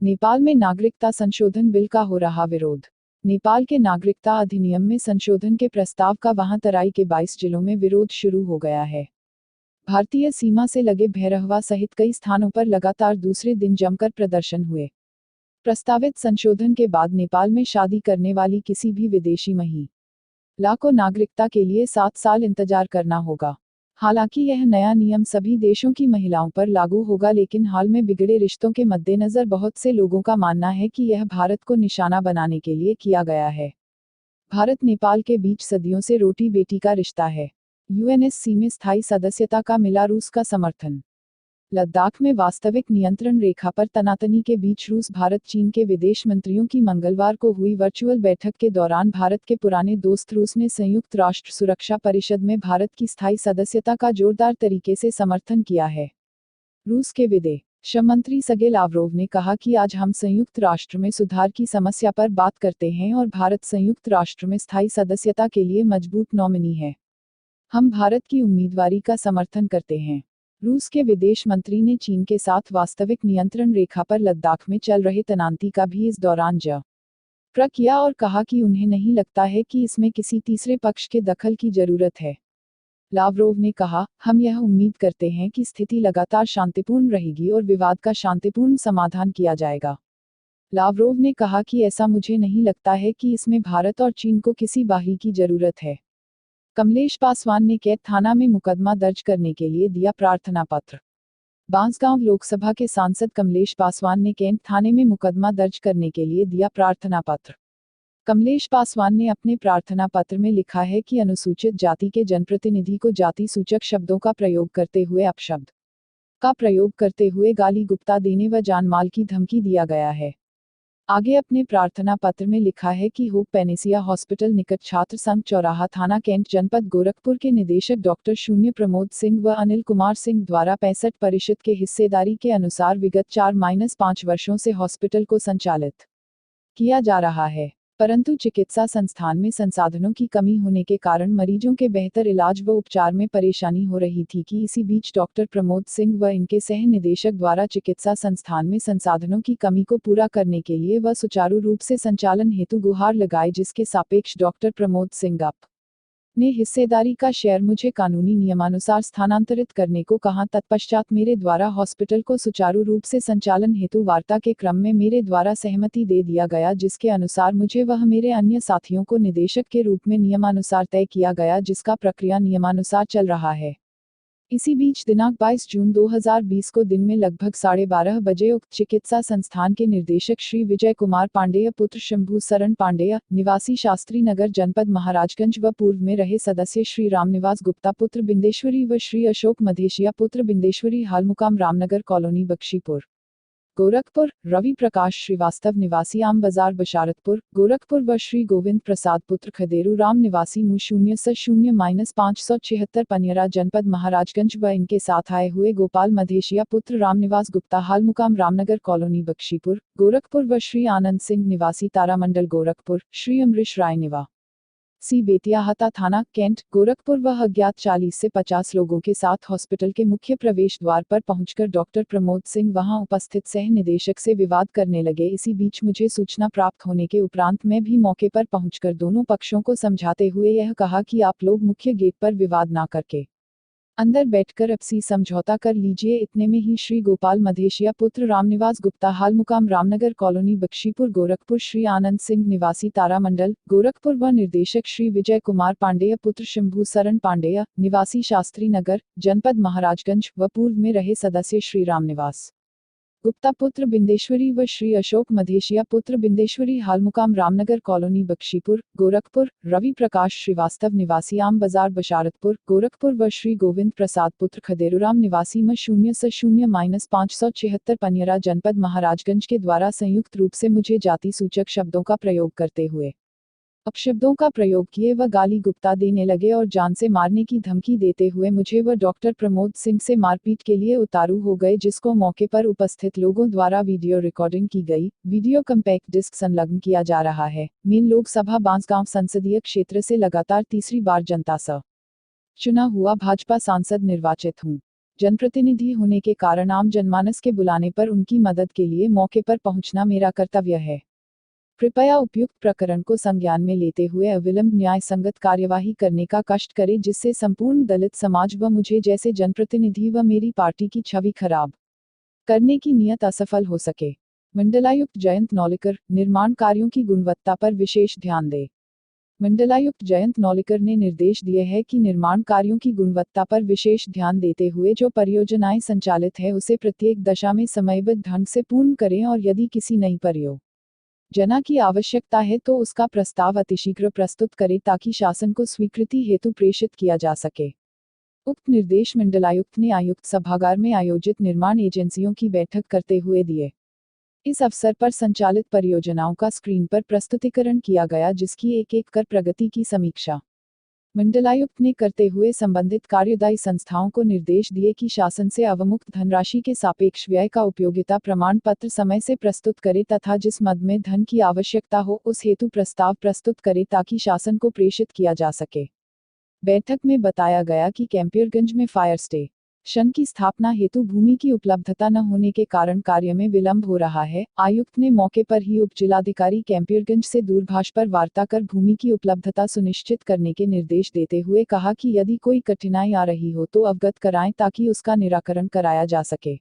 नेपाल में नागरिकता संशोधन बिल का हो रहा विरोध। नेपाल के नागरिकता अधिनियम में संशोधन के प्रस्ताव का वहां तराई के 22 जिलों में विरोध शुरू हो गया है। भारतीय सीमा से लगे भैरहवा सहित कई स्थानों पर लगातार दूसरे दिन जमकर प्रदर्शन हुए। प्रस्तावित संशोधन के बाद नेपाल में शादी करने वाली किसी भी विदेशी महिला को नागरिकता के लिए 7 साल इंतजार करना होगा। हालांकि यह नया नियम सभी देशों की महिलाओं पर लागू होगा, लेकिन हाल में बिगड़े रिश्तों के मद्देनजर बहुत से लोगों का मानना है कि यह भारत को निशाना बनाने के लिए किया गया है। भारत नेपाल के बीच सदियों से रोटी बेटी का रिश्ता है। यूएनएससी में स्थायी सदस्यता का मिला रूस का समर्थन। लद्दाख में वास्तविक नियंत्रण रेखा पर तनातनी के बीच रूस भारत चीन के विदेश मंत्रियों की मंगलवार को हुई वर्चुअल बैठक के दौरान भारत के पुराने दोस्त रूस ने संयुक्त राष्ट्र सुरक्षा परिषद में भारत की स्थायी सदस्यता का जोरदार तरीके से समर्थन किया है। रूस के विदेश मंत्री सर्गेई लावरोव ने कहा कि आज हम संयुक्त राष्ट्र में सुधार की समस्या पर बात करते हैं और भारत संयुक्त राष्ट्र में स्थायी सदस्यता के लिए मजबूत नॉमिनी है। हम भारत की उम्मीदवारी का समर्थन करते हैं। रूस के विदेश मंत्री ने चीन के साथ वास्तविक नियंत्रण रेखा पर लद्दाख में चल रहे तनातनी का भी इस दौरान जिक्र किया और कहा कि उन्हें नहीं लगता है कि इसमें किसी तीसरे पक्ष के दखल की जरूरत है। लावरोव ने कहा, हम यह उम्मीद करते हैं कि स्थिति लगातार शांतिपूर्ण रहेगी और विवाद का शांतिपूर्ण समाधान किया जाएगा। लावरोव ने कहा कि ऐसा मुझे नहीं लगता है कि इसमें भारत और चीन को किसी बाहरी की जरूरत है। कमलेश पासवान ने कैथ थाना में मुकदमा दर्ज करने के लिए दिया प्रार्थना पत्र। बांसगांव लोकसभा के सांसद कमलेश पासवान ने कैथ थाने में मुकदमा दर्ज करने के लिए दिया प्रार्थना पत्र। कमलेश पासवान ने अपने प्रार्थना पत्र में लिखा है कि अनुसूचित जाति के जनप्रतिनिधि को जाति सूचक शब्दों का प्रयोग करते हुए अपशब्द का प्रयोग करते हुए गाली गुप्ता देने व जानमाल की धमकी दिया गया है। आगे अपने प्रार्थना पत्र में लिखा है कि होप पेनेसिया हॉस्पिटल निकट छात्र संघ चौराहा थाना कैंट जनपद गोरखपुर के निदेशक डॉक्टर शून्य प्रमोद सिंह व अनिल कुमार सिंह द्वारा 65 परिषद के हिस्सेदारी के अनुसार विगत 4-5 वर्षों से हॉस्पिटल को संचालित किया जा रहा है, परंतु चिकित्सा संस्थान में संसाधनों की कमी होने के कारण मरीजों के बेहतर इलाज व उपचार में परेशानी हो रही थी कि इसी बीच डॉक्टर प्रमोद सिंह व इनके सह निदेशक द्वारा चिकित्सा संस्थान में संसाधनों की कमी को पूरा करने के लिए व सुचारू रूप से संचालन हेतु गुहार लगाए, जिसके सापेक्ष डॉक्टर प्रमोद सिंह ने हिस्सेदारी का शेयर मुझे कानूनी नियमानुसार स्थानांतरित करने को कहा। तत्पश्चात मेरे द्वारा हॉस्पिटल को सुचारू रूप से संचालन हेतु वार्ता के क्रम में मेरे द्वारा सहमति दे दिया गया, जिसके अनुसार मुझे वह मेरे अन्य साथियों को निदेशक के रूप में नियमानुसार तय किया गया, जिसका प्रक्रिया नियमानुसार चल रहा है। इसी बीच दिनांक 22 जून 2020 को दिन में लगभग 12:30 बजे उक्त चिकित्सा संस्थान के निर्देशक श्री विजय कुमार पांडेय पुत्र शंभू शरण पांडेय निवासी शास्त्री नगर जनपद महाराजगंज व पूर्व में रहे सदस्य श्री रामनिवास गुप्ता पुत्र बिंदेश्वरी व श्री अशोक मधेशिया पुत्र बिंदेश्वरी हाल मुकाम रामनगर कॉलोनी बख्शीपुर गोरखपुर, रवि प्रकाश श्रीवास्तव निवासी आम बाजार बशारतपुर गोरखपुर व श्री गोविंद प्रसाद पुत्र खदेरू राम निवासी मु 0-576 पनियरा जनपद महाराजगंज व इनके साथ आए हुए गोपाल मधेशिया पुत्र रामनिवास गुप्ता हाल मुकाम रामनगर कॉलोनी बख्शीपुर गोरखपुर व श्री आनंद सिंह निवासी तारामंडल गोरखपुर, श्री अमरीश राय निवासी बेतियाहाता थाना कैंट गोरखपुर व अज्ञात 40 से 50 लोगों के साथ हॉस्पिटल के मुख्य प्रवेश द्वार पर पहुंचकर डॉक्टर प्रमोद सिंह वहां उपस्थित सह निदेशक से विवाद करने लगे। इसी बीच मुझे सूचना प्राप्त होने के उपरांत मैं भी मौके पर पहुंचकर दोनों पक्षों को समझाते हुए यह कहा कि आप लोग मुख्य गेट पर विवाद ना करके अंदर बैठकर आपसी समझौता कर लीजिए। इतने में ही श्री गोपाल मधेशिया पुत्र रामनिवास गुप्ता हाल मुकाम रामनगर कॉलोनी बख्शीपुर गोरखपुर श्री आनंद सिंह निवासी तारामंडल गोरखपुर व निर्देशक श्री विजय कुमार पांडेय पुत्र शंभू शरण पांडेय निवासी शास्त्री नगर जनपद महाराजगंज व पूर्व में रहे सदस्य श्री रामनिवास गुप्ता पुत्र बिंदेश्वरी व श्री अशोक मधेशिया पुत्र बिंदेश्वरी हाल मुकाम रामनगर कॉलोनी बख्शीपुर गोरखपुर, रवि प्रकाश श्रीवास्तव निवासी आम बाजार बशारतपुर गोरखपुर व श्री गोविंद प्रसाद पुत्र खदेरूराम निवासी म 0-576 पनियरा जनपद महाराजगंज के द्वारा संयुक्त रूप से मुझे जाति सूचक शब्दों का प्रयोग करते हुए अपशब्दों का प्रयोग किए व गाली गुप्ता देने लगे और जान से मारने की धमकी देते हुए मुझे व डॉक्टर प्रमोद सिंह से मारपीट के लिए उतारू हो गए, जिसको मौके पर उपस्थित लोगों द्वारा वीडियो रिकॉर्डिंग की गई। वीडियो कम्पैक्ट डिस्क संलग्न किया जा रहा है। मेन लोकसभा बांसगांव संसदीय क्षेत्र से लगातार तीसरी बार जनता से चुना हुआ भाजपा सांसद निर्वाचित हूँ। जनप्रतिनिधि होने के कारण आम जनमानस के बुलाने पर उनकी मदद के लिए मौके पर पहुंचना मेरा कर्तव्य है। कृपया उपयुक्त प्रकरण को संज्ञान में लेते हुए अविलंब न्याय संगत कार्यवाही करने का कष्ट करें, जिससे संपूर्ण दलित समाज व मुझे जैसे जनप्रतिनिधि व मेरी पार्टी की छवि खराब करने की नियत असफल हो सके। मंडलायुक्त जयंत नौलेकर, निर्माण कार्यों की गुणवत्ता पर विशेष ध्यान दें। मंडलायुक्त जयंत नौलेकर ने निर्देश दिए है कि निर्माण कार्यों की गुणवत्ता पर विशेष ध्यान देते हुए जो परियोजनाएं संचालित है उसे प्रत्येक दशा में समयबद्ध ढंग से पूर्ण करें और यदि किसी नई परियोजना की आवश्यकता है तो उसका प्रस्ताव अतिशीघ्र प्रस्तुत करें ताकि शासन को स्वीकृति हेतु प्रेषित किया जा सके। उक्त निर्देश मंडलायुक्त ने आयुक्त सभागार में आयोजित निर्माण एजेंसियों की बैठक करते हुए दिए। इस अवसर पर संचालित परियोजनाओं का स्क्रीन पर प्रस्तुतिकरण किया गया, जिसकी एक एक कर प्रगति की समीक्षा मंडलायुक्त ने करते हुए संबंधित कार्यदायी संस्थाओं को निर्देश दिए कि शासन से अवमुक्त धनराशि के सापेक्ष व्यय का उपयोगिता प्रमाण पत्र समय से प्रस्तुत करे तथा जिस मद में धन की आवश्यकता हो उस हेतु प्रस्ताव प्रस्तुत करे ताकि शासन को प्रेषित किया जा सके। बैठक में बताया गया कि कैंपियरगंज में फायर स्टेशन की स्थापना हेतु भूमि की उपलब्धता न होने के कारण कार्य में विलंब हो रहा है। आयुक्त ने मौके पर ही उप जिलाधिकारी कैंपियरगंज से दूरभाष पर वार्ता कर भूमि की उपलब्धता सुनिश्चित करने के निर्देश देते हुए कहा कि यदि कोई कठिनाई आ रही हो तो अवगत कराएं ताकि उसका निराकरण कराया जा सके।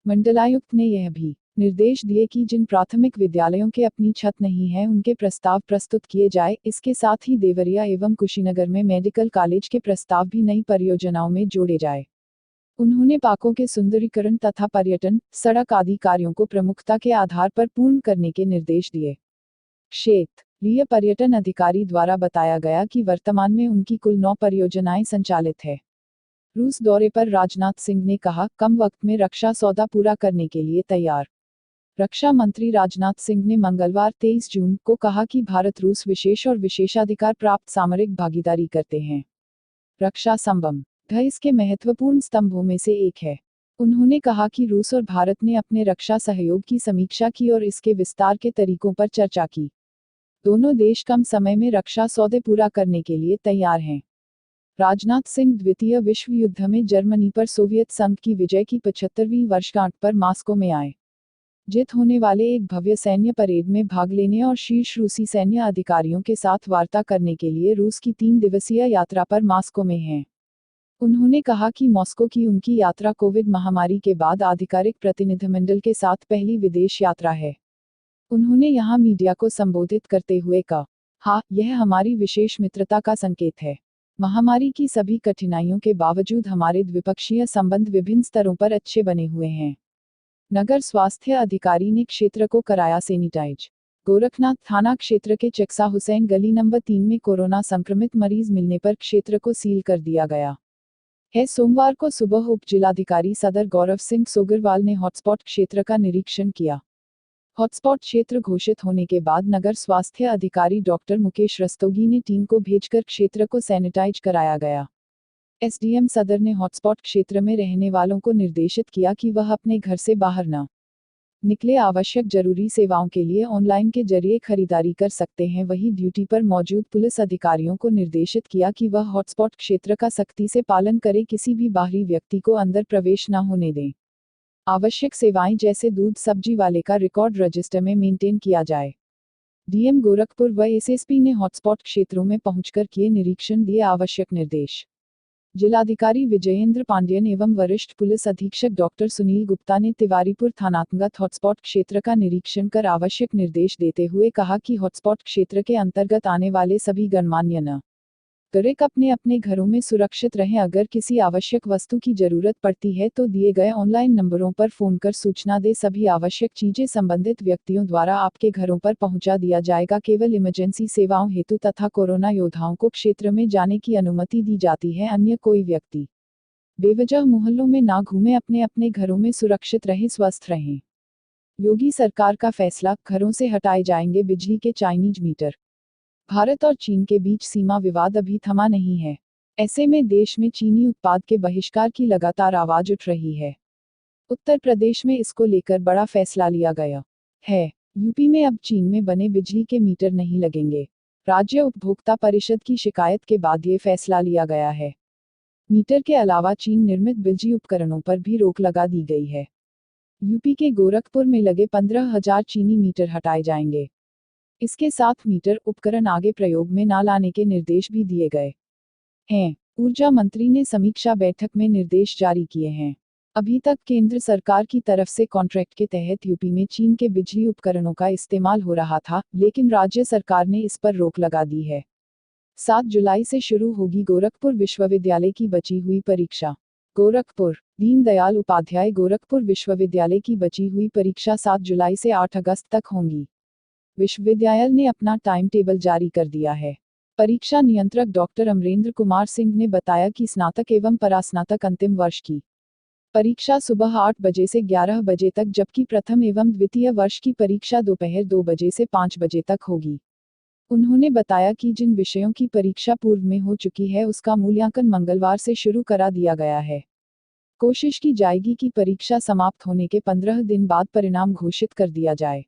मंडलायुक्त ने यह भी निर्देश दिए कि जिन प्राथमिक विद्यालयों के अपनी छत नहीं है उनके प्रस्ताव प्रस्तुत किए जाए। इसके साथ ही देवरिया एवं कुशीनगर में मेडिकल कॉलेज के प्रस्ताव भी नई परियोजनाओं में जोड़े जाए। उन्होंने पार्कों के सुंदरीकरण तथा पर्यटन, सड़क आदि कार्यों को प्रमुखता के आधार पर पूर्ण करने के निर्देश दिए। क्षेत्रीय पर्यटन अधिकारी द्वारा बताया गया कि वर्तमान में उनकी कुल 9 परियोजनाएं संचालित है। रूस दौरे पर राजनाथ सिंह ने कहा, कम वक्त में रक्षा सौदा पूरा करने के लिए तैयार। रक्षा मंत्री राजनाथ सिंह ने मंगलवार 23 जून को कहा कि भारत रूस विशेष और विशेषाधिकार प्राप्त सामरिक भागीदारी करते हैं। रक्षा संबंध इसके महत्वपूर्ण स्तंभों में से एक है। उन्होंने कहा कि रूस और भारत ने अपने रक्षा सहयोग की समीक्षा की और इसके विस्तार के तरीकों पर चर्चा की। दोनों देश कम समय में रक्षा सौदे पूरा करने के लिए तैयार हैं। राजनाथ सिंह द्वितीय विश्व युद्ध में जर्मनी पर सोवियत संघ की विजय की 75वीं वर्षगांठ पर मॉस्को में आयोजित होने वाले एक भव्य सैन्य परेड में भाग लेने और शीर्ष रूसी सैन्य अधिकारियों के साथ वार्ता करने के लिए रूस की 3 दिवसीय यात्रा पर मॉस्को में हैं। उन्होंने कहा कि मॉस्को की उनकी यात्रा कोविड महामारी के बाद आधिकारिक प्रतिनिधिमंडल के साथ पहली विदेश यात्रा है। उन्होंने यहां मीडिया को संबोधित करते हुए कहा, यह हमारी विशेष मित्रता का संकेत है। महामारी की सभी कठिनाइयों के बावजूद हमारे द्विपक्षीय संबंध विभिन्न स्तरों पर अच्छे बने हुए हैं। नगर स्वास्थ्य अधिकारी ने क्षेत्र को कराया सैनिटाइज। गोरखनाथ थाना क्षेत्र के चक्सा हुसैन गली नंबर 3 में कोरोना संक्रमित मरीज मिलने पर क्षेत्र को सील कर दिया गया है। सोमवार को सुबह उप जिलाधिकारी सदर गौरव सिंह सोगरवाल ने हॉटस्पॉट क्षेत्र का निरीक्षण किया। हॉटस्पॉट क्षेत्र घोषित होने के बाद नगर स्वास्थ्य अधिकारी डॉक्टर मुकेश रस्तोगी ने टीम को भेजकर क्षेत्र को सैनिटाइज कराया गया। एसडीएम सदर ने हॉटस्पॉट क्षेत्र में रहने वालों को निर्देशित किया कि वह अपने घर से बाहर न निकले। आवश्यक जरूरी सेवाओं के लिए ऑनलाइन के जरिए खरीदारी कर सकते हैं। वहीं ड्यूटी पर मौजूद पुलिस अधिकारियों को निर्देशित किया कि वह हॉटस्पॉट क्षेत्र का सख्ती से पालन करें, किसी भी बाहरी व्यक्ति को अंदर प्रवेश न होने दें। आवश्यक सेवाएं जैसे दूध सब्जी वाले का रिकॉर्ड रजिस्टर में मेंटेन किया जाए। डीएम गोरखपुर व एसएसपी ने हॉटस्पॉट क्षेत्रों में पहुंचकर किए निरीक्षण, दिए आवश्यक निर्देश। जिलाधिकारी विजयेंद्र पांडेयन एवं वरिष्ठ पुलिस अधीक्षक डॉक्टर सुनील गुप्ता ने तिवारीपुर थानांतर्गत हॉटस्पॉट क्षेत्र का निरीक्षण कर आवश्यक निर्देश देते हुए कहा कि हॉटस्पॉट क्षेत्र के अंतर्गत आने वाले सभी गणमान्य नागरिक अपने अपने घरों में सुरक्षित रहें। अगर किसी आवश्यक वस्तु की जरूरत पड़ती है तो दिए गए ऑनलाइन नंबरों पर फोन कर सूचना दे। सभी आवश्यक चीजें संबंधित व्यक्तियों द्वारा आपके घरों पर पहुंचा दिया जाएगा। केवल इमरजेंसी सेवाओं हेतु तथा कोरोना योद्धाओं को क्षेत्र में जाने की अनुमति दी जाती है। अन्य कोई व्यक्ति बेवजह मोहल्लों में ना घूमे, अपने अपने घरों में सुरक्षित रहें, स्वस्थ रहें। योगी सरकार का फैसला, घरों से हटाए जाएंगे बिजली के चाइनीज मीटर। भारत और चीन के बीच सीमा विवाद अभी थमा नहीं है। ऐसे में देश में चीनी उत्पाद के बहिष्कार की लगातार आवाज उठ रही है। उत्तर प्रदेश में इसको लेकर बड़ा फैसला लिया गया है। यूपी में अब चीन में बने बिजली के मीटर नहीं लगेंगे। राज्य उपभोक्ता परिषद की शिकायत के बाद ये फैसला लिया गया है। मीटर के अलावा चीन निर्मित बिजली उपकरणों पर भी रोक लगा दी गई है। यूपी के गोरखपुर में लगे 15,000 चीनी मीटर हटाए जाएंगे। इसके साथ मीटर उपकरण आगे प्रयोग में न लाने के निर्देश भी दिए गए हैं। ऊर्जा मंत्री ने समीक्षा बैठक में निर्देश जारी किए हैं। अभी तक केंद्र सरकार की तरफ से कॉन्ट्रैक्ट के तहत यूपी में चीन के बिजली उपकरणों का इस्तेमाल हो रहा था, लेकिन राज्य सरकार ने इस पर रोक लगा दी है। 7 जुलाई से शुरू होगी गोरखपुर विश्वविद्यालय की बची हुई परीक्षा। गोरखपुर दीनदयाल उपाध्याय गोरखपुर विश्वविद्यालय की बची हुई परीक्षा 7 जुलाई से 8 अगस्त तक होंगी। विश्वविद्यालय ने अपना टाइम टेबल जारी कर दिया है। परीक्षा नियंत्रक डॉक्टर अमरेंद्र कुमार सिंह ने बताया कि स्नातक एवं परास्नातक अंतिम वर्ष की परीक्षा सुबह 8 बजे से 11 बजे तक, जबकि प्रथम एवं द्वितीय वर्ष की परीक्षा दोपहर 2 बजे से 5 बजे तक होगी। उन्होंने बताया कि जिन विषयों की परीक्षा पूर्व में हो चुकी है उसका मूल्यांकन मंगलवार से शुरू करा दिया गया है। कोशिश की जाएगी कि परीक्षा समाप्त होने के 15 दिन बाद परिणाम घोषित कर दिया जाए।